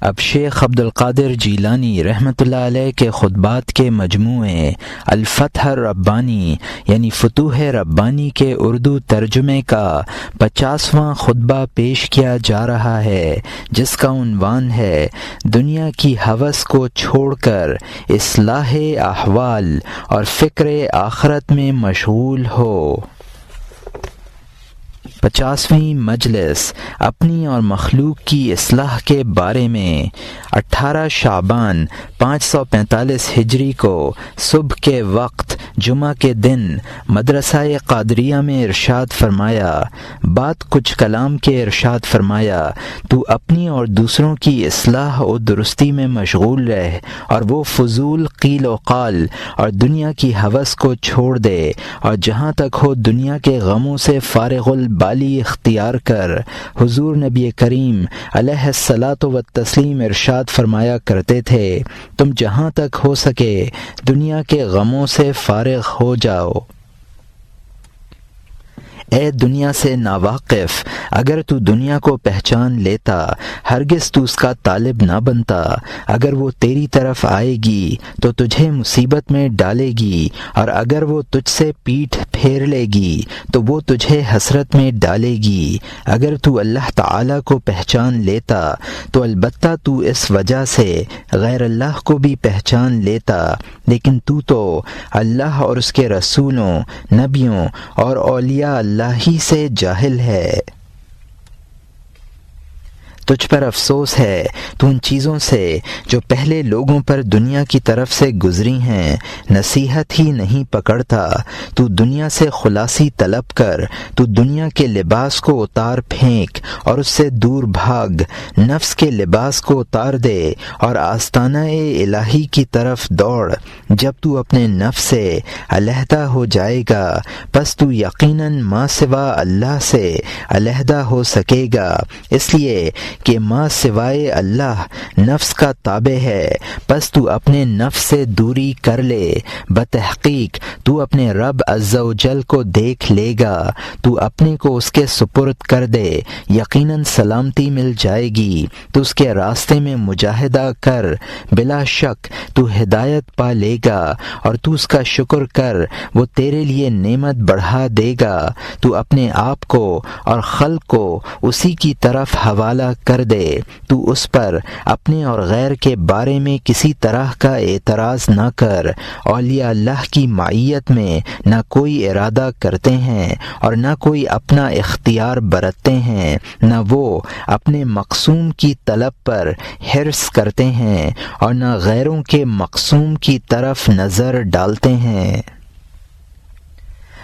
اب شیخ عبد القادر جیلانی رحمۃ اللہ علیہ کے خطبات کے مجموعے الفتح الربانی یعنی فتوح ربانی کے اردو ترجمے کا 50واں خطبہ پیش کیا جا رہا ہے، جس کا عنوان ہے دنیا کی ہوس کو چھوڑ کر اصلاح احوال اور فکر آخرت میں مشغول ہو۔ 50ویں مجلس اپنی اور مخلوق کی اصلاح کے بارے میں 18 شعبان 545 ہجری کو صبح کے وقت جمعہ کے دن مدرسہ قادریہ میں ارشاد فرمایا۔ بات کچھ کلام کے ارشاد فرمایا، تو اپنی اور دوسروں کی اصلاح و درستی میں مشغول رہ اور وہ فضول قیل و قال اور دنیا کی ہوس کو چھوڑ دے، اور جہاں تک ہو دنیا کے غموں سے فارغ البالی اختیار کر۔ حضور نبی کریم علیہ الصلاۃ والتسلیم ارشاد فرمایا کرتے تھے، تم جہاں تک ہو سکے دنیا کے غموں سے فارغ ہو جاؤ۔ اے دنیا سے ناواقف، اگر تو دنیا کو پہچان لیتا ہرگز تو اس کا طالب نہ بنتا۔ اگر وہ تیری طرف آئے گی تو تجھے مصیبت میں ڈالے گی، اور اگر وہ تجھ سے پیٹھ پھیر لے گی تو وہ تجھے حسرت میں ڈالے گی۔ اگر تو اللہ تعالیٰ کو پہچان لیتا تو البتہ تو اس وجہ سے غیر اللہ کو بھی پہچان لیتا، لیکن تو اللہ اور اس کے رسولوں، نبیوں اور اولیاء اللہ ہی سے جاہل ہے۔ تجھ پر افسوس ہے، تو ان چیزوں سے جو پہلے لوگوں پر دنیا کی طرف سے گزری ہیں نصیحت ہی نہیں پکڑتا۔ تو دنیا سے خلاصی طلب کر، تو دنیا کے لباس کو اتار پھینک اور اس سے دور بھاگ، نفس کے لباس کو اتار دے اور آستانہ الہی کی طرف دوڑ۔ جب تو اپنے نفس سے علیحدہ ہو جائے گا پس تو یقیناً ما سوا اللہ سے علیحدہ ہو سکے گا، اس لیے کہ ما سوائے اللہ نفس کا تابع ہے۔ پس تو اپنے نفس سے دوری کر لے، بتحقیق تو اپنے رب عز و جل کو دیکھ لے گا۔ تو اپنے کو اس کے سپرد کر دے، یقیناً سلامتی مل جائے گی۔ تو اس کے راستے میں مجاہدہ کر، بلا شک تو ہدایت پا لے گا، اور تو اس کا شکر کر، وہ تیرے لیے نعمت بڑھا دے گا۔ تو اپنے آپ کو اور خلق کو اسی کی طرف حوالہ کر دے۔ تو اس پر اپنے اور غیر کے بارے میں کسی طرح کا اعتراض نہ کر۔ اولیاء اللہ کی معیت میں نہ کوئی ارادہ کرتے ہیں اور نہ کوئی اپنا اختیار برتتے ہیں، نہ وہ اپنے مقصوم کی طلب پر حرص کرتے ہیں اور نہ غیروں کے مقصوم کی طرف نظر ڈالتے ہیں۔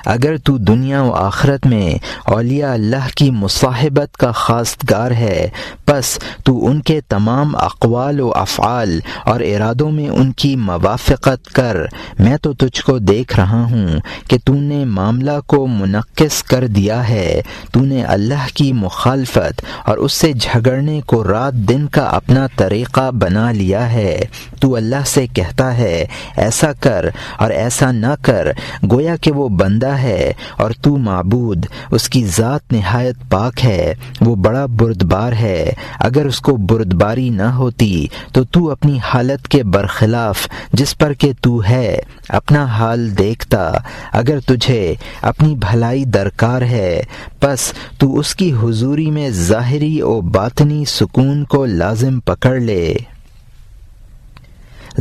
اگر تو دنیا و آخرت میں اولیاء اللہ کی مصاحبت کا خواستگار ہے پس تو ان کے تمام اقوال و افعال اور ارادوں میں ان کی موافقت کر۔ میں تو تجھ کو دیکھ رہا ہوں کہ تو نے معاملہ کو منقص کر دیا ہے۔ تو نے اللہ کی مخالفت اور اس سے جھگڑنے کو رات دن کا اپنا طریقہ بنا لیا ہے۔ تو اللہ سے کہتا ہے ایسا کر اور ایسا نہ کر، گویا کہ وہ بندہ ہے اور تو معبود۔ اس کی ذات نہایت پاک ہے، وہ بڑا بردبار ہے۔ اگر اس کو بردباری نہ ہوتی تو اپنی حالت کے برخلاف جس پر کہ تو ہے اپنا حال دیکھتا۔ اگر تجھے اپنی بھلائی درکار ہے پس تو اس کی حضوری میں ظاہری و باطنی سکون کو لازم پکڑ لے۔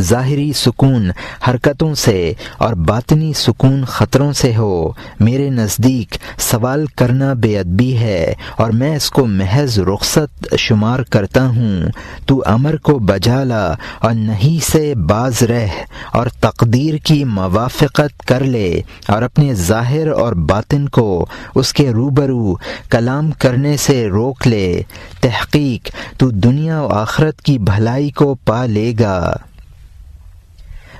ظاہری سکون حرکتوں سے اور باطنی سکون خطروں سے ہو۔ میرے نزدیک سوال کرنا بے ادبی ہے اور میں اس کو محض رخصت شمار کرتا ہوں۔ تو امر کو بجا لا اور نہیں سے باز رہ اور تقدیر کی موافقت کر لے، اور اپنے ظاہر اور باطن کو اس کے روبرو کلام کرنے سے روک لے۔ تحقیق تو دنیا و آخرت کی بھلائی کو پا لے گا۔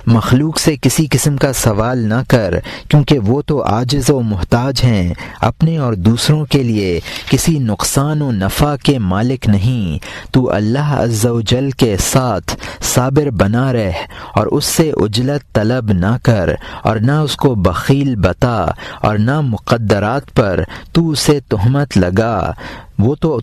مخلوق سے کسی قسم کا سوال نہ کر، کیونکہ وہ تو عاجز و محتاج ہیں، اپنے اور دوسروں کے لیے کسی نقصان و نفع کے مالک نہیں۔ تو اللہ عز و جل کے ساتھ صابر بنا رہ اور اس سے عجلت طلب نہ کر، اور نہ اس کو بخیل بتا، اور نہ مقدرات پر تو اسے تہمت لگا۔ وہ تو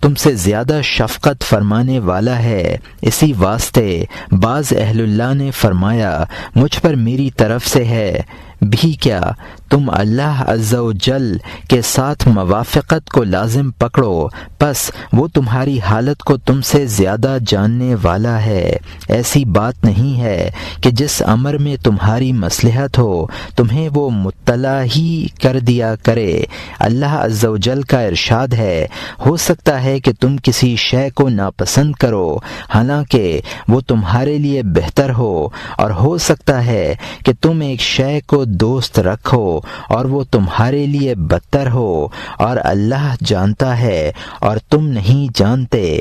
تم سے زیادہ شفقت فرمانے والا ہے۔ اسی واسطے بعض اہل اللہ نے فرمایا مجھ پر میری طرف سے ہے بھی کیا، تم اللہ عز و جل کے ساتھ موافقت کو لازم پکڑو، پس وہ تمہاری حالت کو تم سے زیادہ جاننے والا ہے۔ ایسی بات نہیں ہے کہ جس امر میں تمہاری مصلحت ہو تمہیں وہ مطلع ہی کر دیا کرے۔ اللہ عز و جل کا ارشاد ہے، ہو سکتا ہے کہ تم کسی شے کو ناپسند کرو حالانکہ وہ تمہارے لیے بہتر ہو، اور ہو سکتا ہے کہ تم ایک شے کو دوست رکھو اور وہ تمہارے لیے بدتر ہو، اور اللہ جانتا ہے اور تم نہیں جانتے۔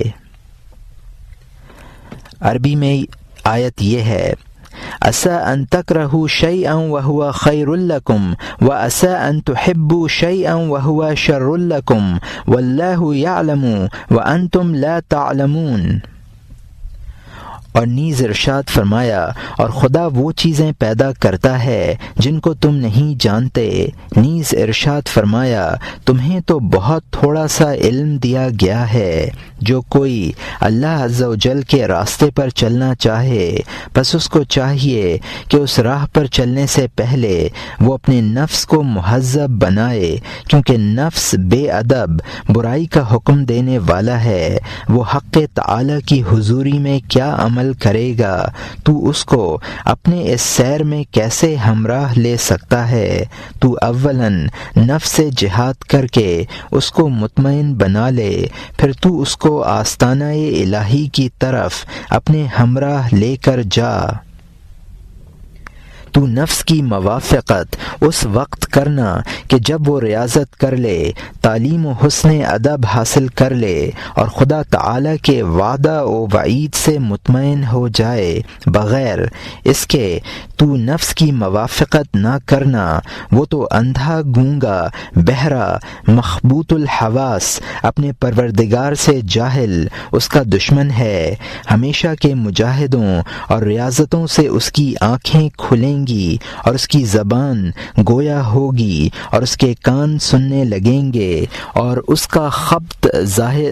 عربی میں آیت یہ ہے، عسى أن تكرهوا شيئا وهو خير لكم وعسى أن تحبوا شيئا وهو شر لكم والله يعلم وأنتم لا تعلمون۔ اور نیز ارشاد فرمایا، اور خدا وہ چیزیں پیدا کرتا ہے جن کو تم نہیں جانتے۔ نیز ارشاد فرمایا، تمہیں تو بہت تھوڑا سا علم دیا گیا ہے۔ جو کوئی اللہ عز و جل کے راستے پر چلنا چاہے بس اس کو چاہیے کہ اس راہ پر چلنے سے پہلے وہ اپنے نفس کو مہذب بنائے، کیونکہ نفس بے ادب برائی کا حکم دینے والا ہے۔ وہ حق تعالی کی حضوری میں کیا عمل کرے گا، تو اس کو اپنے اس سیر میں کیسے ہمراہ لے سکتا ہے؟ تو اولاً نفس سے جہاد کر کے اس کو مطمئن بنا لے، پھر تو اس کو آستانہ الہی کی طرف اپنے ہمراہ لے کر جا۔ تو نفس کی موافقت اس وقت کرنا کہ جب وہ ریاضت کر لے، تعلیم و حسن ادب حاصل کر لے اور خدا تعالی کے وعدہ و وعید سے مطمئن ہو جائے۔ بغیر اس کے تو نفس کی موافقت نہ کرنا، وہ تو اندھا گونگا بہرا مخبوط الحواس اپنے پروردگار سے جاہل اس کا دشمن ہے۔ ہمیشہ کے مجاہدوں اور ریاضتوں سے اس کی آنکھیں کھلیں گی اور اس کی زبان گویا ہوگی اور اس کے کان سننے لگیں گے، اور اس کا خبط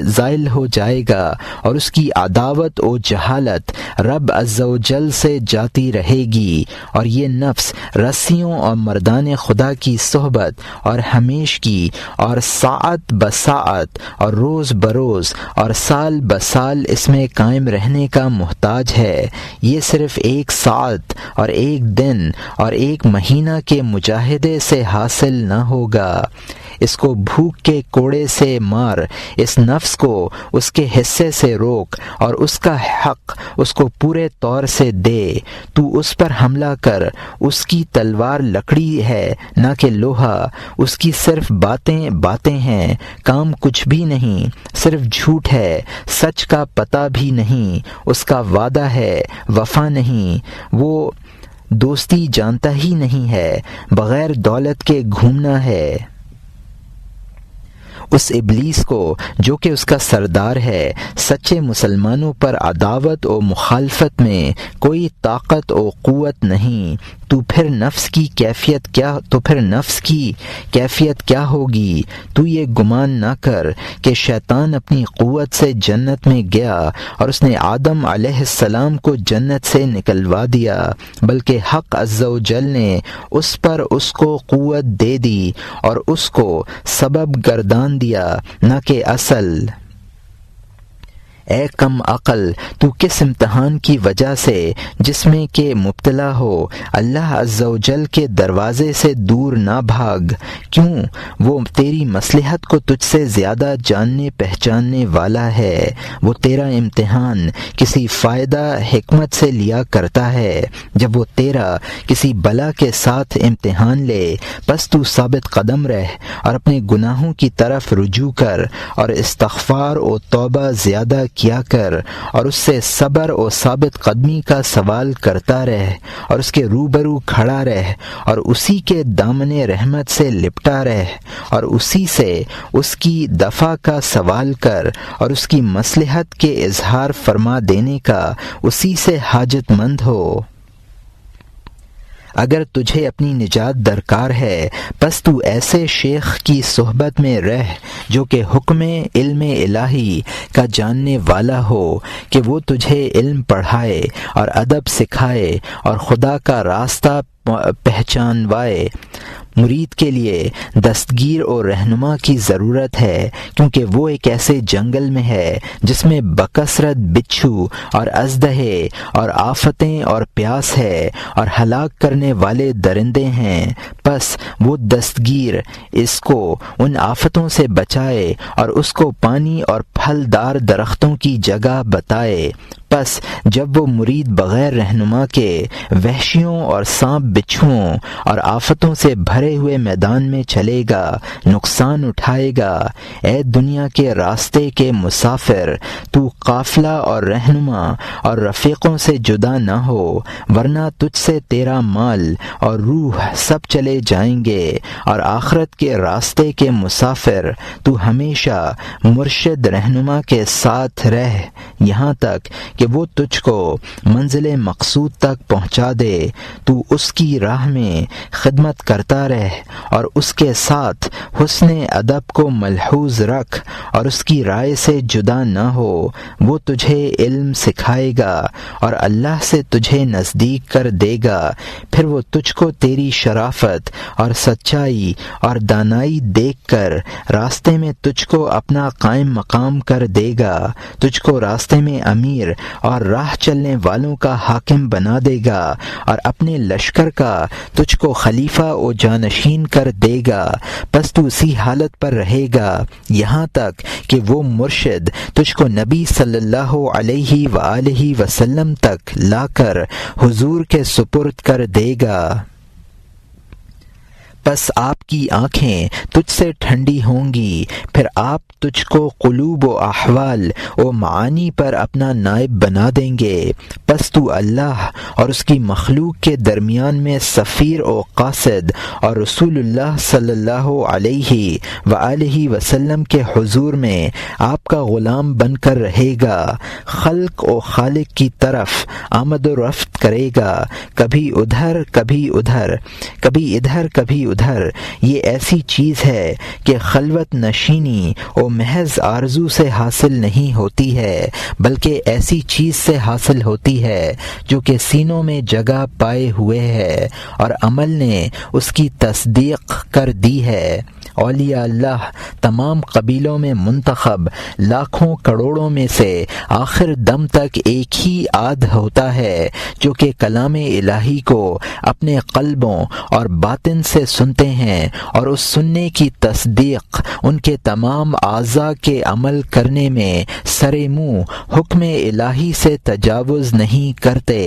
زائل ہو جائے گا، اور اس کی عداوت و جہالت رب عز و جل سے جاتی رہے گی، اور یہ نفس رسیوں اور مردان خدا کی صحبت اور ہمیش کی اور ساعت بساعت اور روز بروز اور سال بسال اس میں قائم رہنے کا محتاج ہے۔ یہ صرف ایک ساعت اور ایک دن اور ایک مہینہ کے مجاہدے سے حاصل نہ ہوگا۔ اس کو بھوک کے کوڑے سے مار، اس نفس کو اس کے حصے سے روک، اور اس کا حق اس کو پورے طور سے دے۔ تو اس پر حملہ کر، اس کی تلوار لکڑی ہے نہ کہ لوہا، اس کی صرف باتیں ہیں، کام کچھ بھی نہیں، صرف جھوٹ ہے، سچ کا پتہ بھی نہیں، اس کا وعدہ ہے، وفا نہیں، وہ دوستی جانتا ہی نہیں ہے، بغیر دولت کے گھومنا ہے۔ اس ابلیس کو جو کہ اس کا سردار ہے، سچے مسلمانوں پر عداوت و مخالفت میں کوئی طاقت و قوت نہیں۔ تو پھر نفس کی کیفیت کیا ہوگی؟ تو یہ گمان نہ کر کہ شیطان اپنی قوت سے جنت میں گیا اور اس نے آدم علیہ السلام کو جنت سے نکلوا دیا، بلکہ حق عز و جل نے اس پر اس کو قوت دے دی اور اس کو سبب گردان دیا، نہ کہ اصل۔ اے کم عقل، تو کس امتحان کی وجہ سے جس میں کہ مبتلا ہو اللہ عز و جل کے دروازے سے دور نہ بھاگ؟ کیوں؟ وہ تیری مصلحت کو تجھ سے زیادہ جاننے پہچاننے والا ہے۔ وہ تیرا امتحان کسی فائدہ حکمت سے لیا کرتا ہے۔ جب وہ تیرا کسی بلا کے ساتھ امتحان لے بس تو ثابت قدم رہ اور اپنے گناہوں کی طرف رجوع کر اور استغفار و توبہ زیادہ کیا کر، اور اس سے صبر و ثابت قدمی کا سوال کرتا رہ، اور اس کے روبرو کھڑا رہ، اور اسی کے دامن رحمت سے لپٹا رہ، اور اسی سے اس کی دفع کا سوال کر، اور اس کی مصلحت کے اظہار فرما دینے کا اسی سے حاجت مند ہو۔ اگر تجھے اپنی نجات درکار ہے پس تو ایسے شیخ کی صحبت میں رہ جو کہ حکم علم الہی کا جاننے والا ہو، کہ وہ تجھے علم پڑھائے اور ادب سکھائے اور خدا کا راستہ پہچانوائے۔ مرید کے لیے دستگیر اور رہنما کی ضرورت ہے، کیونکہ وہ ایک ایسے جنگل میں ہے جس میں بکثرت بچھو اور اژدہے اور آفتیں اور پیاس ہے اور ہلاک کرنے والے درندے ہیں۔ پس وہ دستگیر اس کو ان آفتوں سے بچائے اور اس کو پانی اور پھلدار درختوں کی جگہ بتائے۔ پس جب وہ مرید بغیر رہنما کے وحشیوں اور سانپ بچھوؤں اور آفتوں سے بھرے ہوئے میدان میں چلے گا، نقصان اٹھائے گا۔ اے دنیا کے راستے کے مسافر، تو قافلہ اور رہنما اور رفیقوں سے جدا نہ ہو، ورنہ تجھ سے تیرا مال اور روح سب چلے جائیں گے۔ اور آخرت کے راستے کے مسافر، تو ہمیشہ مرشد رہنما کے ساتھ رہ یہاں تک کہ وہ تجھ کو منزل مقصود تک پہنچا دے۔ تو اس کی راہ میں خدمت کرتا رہ اور اس کے ساتھ حسن ادب کو ملحوظ رکھ اور اس کی رائے سے جدا نہ ہو۔ وہ تجھے علم سکھائے گا اور اللہ سے تجھے نزدیک کر دے گا۔ پھر وہ تجھ کو تیری شرافت اور سچائی اور دانائی دیکھ کر راستے میں تجھ کو اپنا قائم مقام کر دے گا، تجھ کو راستے میں امیر اور راہ چلنے والوں کا حاکم بنا دے گا اور اپنے لشکر کا تجھ کو خلیفہ و جانشین کر دے گا۔ پس تو اسی حالت پر رہے گا یہاں تک کہ وہ مرشد تجھ کو نبی صلی اللہ علیہ وآلہ وسلم تک لا کر حضور کے سپرد کر دے گا۔ پس آپ کی آنکھیں تجھ سے ٹھنڈی ہوں گی، پھر آپ تجھ کو قلوب و احوال و معانی پر اپنا نائب بنا دیں گے۔ پس تو اللہ اور اس کی مخلوق کے درمیان میں سفیر و قاصد اور رسول اللہ صلی اللہ علیہ وآلہ وسلم کے حضور میں آپ کا غلام بن کر رہے گا، خلق و خالق کی طرف آمد و رفت کرے گا، کبھی ادھر کبھی ادھر، کبھی ادھر کبھی ادھر۔ یہ ایسی چیز ہے کہ خلوت نشینی و محض آرزو سے حاصل نہیں ہوتی ہے، بلکہ ایسی چیز سے حاصل ہوتی ہے جو کہ سینوں میں جگہ پائے ہوئے ہے اور عمل نے اس کی تصدیق کر دی ہے۔ اولیاء اللہ تمام قبیلوں میں منتخب لاکھوں کروڑوں میں سے آخر دم تک ایک ہی عاد ہوتا ہے جو کہ کلام الہی کو اپنے قلبوں اور باطن سے سنتے ہیں، اور اس سننے کی تصدیق ان کے تمام اعضاء کے عمل کرنے میں سر منہ حکم الہی سے تجاوز نہیں کرتے۔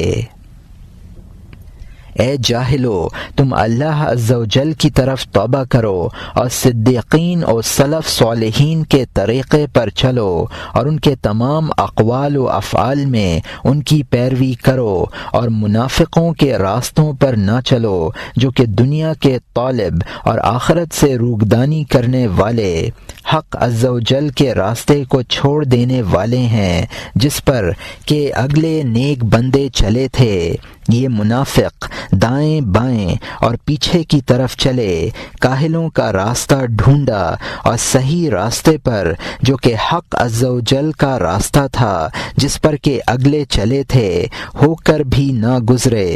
اے جاہلو، تم اللہ عز و جل کی طرف توبہ کرو اور صدیقین اور سلف صالحین کے طریقے پر چلو اور ان کے تمام اقوال و افعال میں ان کی پیروی کرو، اور منافقوں کے راستوں پر نہ چلو جو کہ دنیا کے طالب اور آخرت سے روگدانی کرنے والے حق عز و جل کے راستے کو چھوڑ دینے والے ہیں جس پر کہ اگلے نیک بندے چلے تھے۔ یہ منافق دائیں بائیں اور پیچھے کی طرف چلے، کاہلوں کا راستہ ڈھونڈا اور صحیح راستے پر جو کہ حق عز و جل کا راستہ تھا جس پر کہ اگلے چلے تھے ہو کر بھی نہ گزرے۔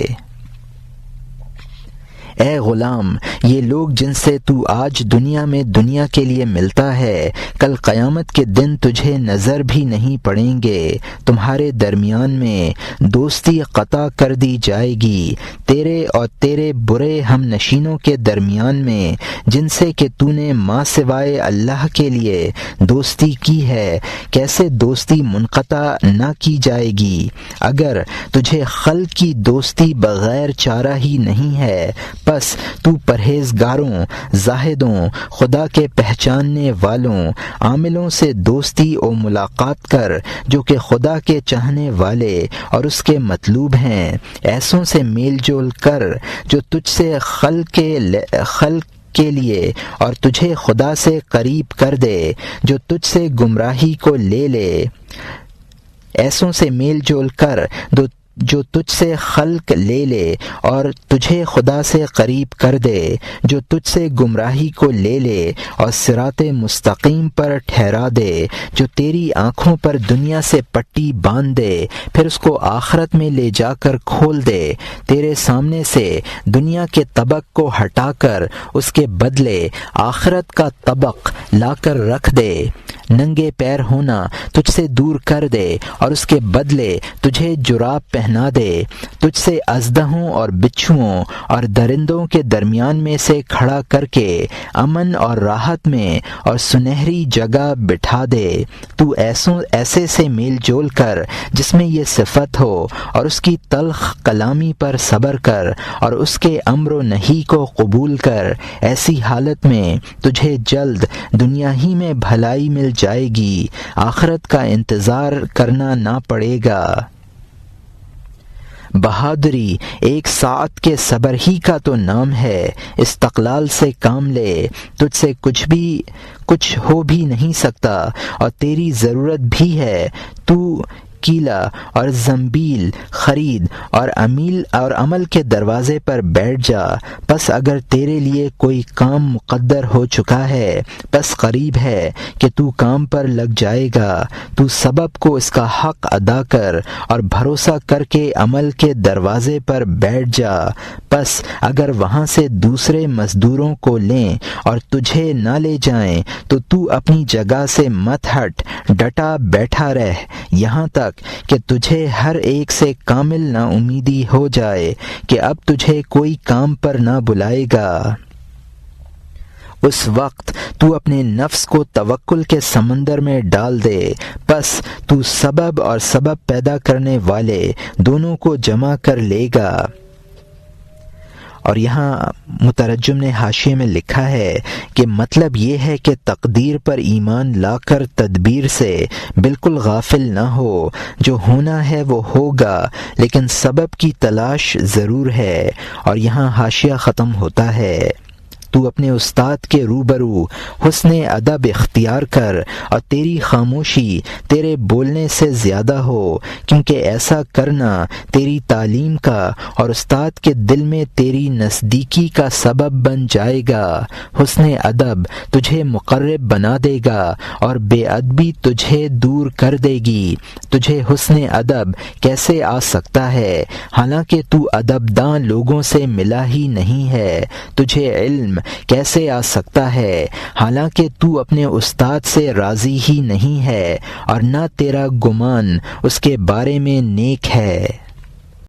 اے غلام، یہ لوگ جن سے تو آج دنیا میں دنیا کے لیے ملتا ہے کل قیامت کے دن تجھے نظر بھی نہیں پڑیں گے۔ تمہارے درمیان میں دوستی قطع کر دی جائے گی، تیرے اور تیرے برے ہم نشینوں کے درمیان میں جن سے کہ تو نے ما سوائے اللہ کے لیے دوستی کی ہے کیسے دوستی منقطع نہ کی جائے گی۔ اگر تجھے خلق کی دوستی بغیر چارہ ہی نہیں ہے بس تو پرہیزگاروں، زاہدوں، خدا کے پہچاننے والوں، عاملوں سے دوستی و ملاقات کر جو کہ خدا کے چاہنے والے اور اس کے مطلوب ہیں، ایسوں سے میل جول کر جو تجھ سے خلق کے لیے اور تجھے خدا سے قریب کر دے، جو تجھ سے گمراہی کو لے لے، ایسوں سے میل جول کر جو تجھ سے خلق لے لے اور تجھے خدا سے قریب کر دے، جو تجھ سے گمراہی کو لے لے اور صراط مستقیم پر ٹھہرا دے، جو تیری آنکھوں پر دنیا سے پٹی باندھ دے پھر اس کو آخرت میں لے جا کر کھول دے، تیرے سامنے سے دنیا کے طبق کو ہٹا کر اس کے بدلے آخرت کا طبق لا کر رکھ دے، ننگے پیر ہونا تجھ سے دور کر دے اور اس کے بدلے تجھے جراب پہنا دے، تجھ سے اژدہوں اور بچھوؤں اور درندوں کے درمیان میں سے کھڑا کر کے امن اور راحت میں اور سنہری جگہ بٹھا دے، تو ایسے سے میل جول کر جس میں یہ صفت ہو اور اس کی تلخ کلامی پر صبر کر اور اس کے امر و نہی کو قبول کر، ایسی حالت میں تجھے جلد دنیا ہی میں بھلائی مل جائے گی، آخرت کا انتظار کرنا نہ پڑے گا۔ بہادری ایک ساعت کے صبر ہی کا تو نام ہے، استقلال سے کام لے، تجھ سے کچھ ہو بھی نہیں سکتا اور تیری ضرورت بھی ہے، تو کیلا اور زنبیل خرید اور عمل کے دروازے پر بیٹھ جا، پس اگر تیرے لیے کوئی کام مقدر ہو چکا ہے پس قریب ہے کہ تو کام پر لگ جائے گا، تو سبب کو اس کا حق ادا کر اور بھروسہ کر کے عمل کے دروازے پر بیٹھ جا، پس اگر وہاں سے دوسرے مزدوروں کو لیں اور تجھے نہ لے جائیں تو اپنی جگہ سے مت ہٹ، ڈٹا بیٹھا رہ یہاں تک کہ تجھے ہر ایک سے کامل نا امیدی ہو جائے کہ اب تجھے کوئی کام پر نہ بلائے گا۔ اس وقت تو اپنے نفس کو توکل کے سمندر میں ڈال دے، پس تو سبب اور سبب پیدا کرنے والے دونوں کو جمع کر لے گا۔ اور یہاں مترجم نے حاشیے میں لکھا ہے کہ مطلب یہ ہے کہ تقدیر پر ایمان لا کر تدبیر سے بالکل غافل نہ ہو، جو ہونا ہے وہ ہوگا لیکن سبب کی تلاش ضرور ہے۔ اور یہاں حاشیہ ختم ہوتا ہے، تو اپنے استاد کے روبرو حسن ادب اختیار کر اور تیری خاموشی تیرے بولنے سے زیادہ ہو، کیونکہ ایسا کرنا تیری تعلیم کا اور استاد کے دل میں تیری نزدیکی کا سبب بن جائے گا۔ حسن ادب تجھے مقرب بنا دے گا اور بے ادبی تجھے دور کر دے گی۔ تجھے حسن ادب کیسے آ سکتا ہے حالانکہ تو ادبداں لوگوں سے ملا ہی نہیں ہے؟ تجھے علم کیسے آ سکتا ہے حالانکہ تو اپنے استاد سے راضی ہی نہیں ہے اور نہ تیرا گمان اس کے بارے میں نیک ہے؟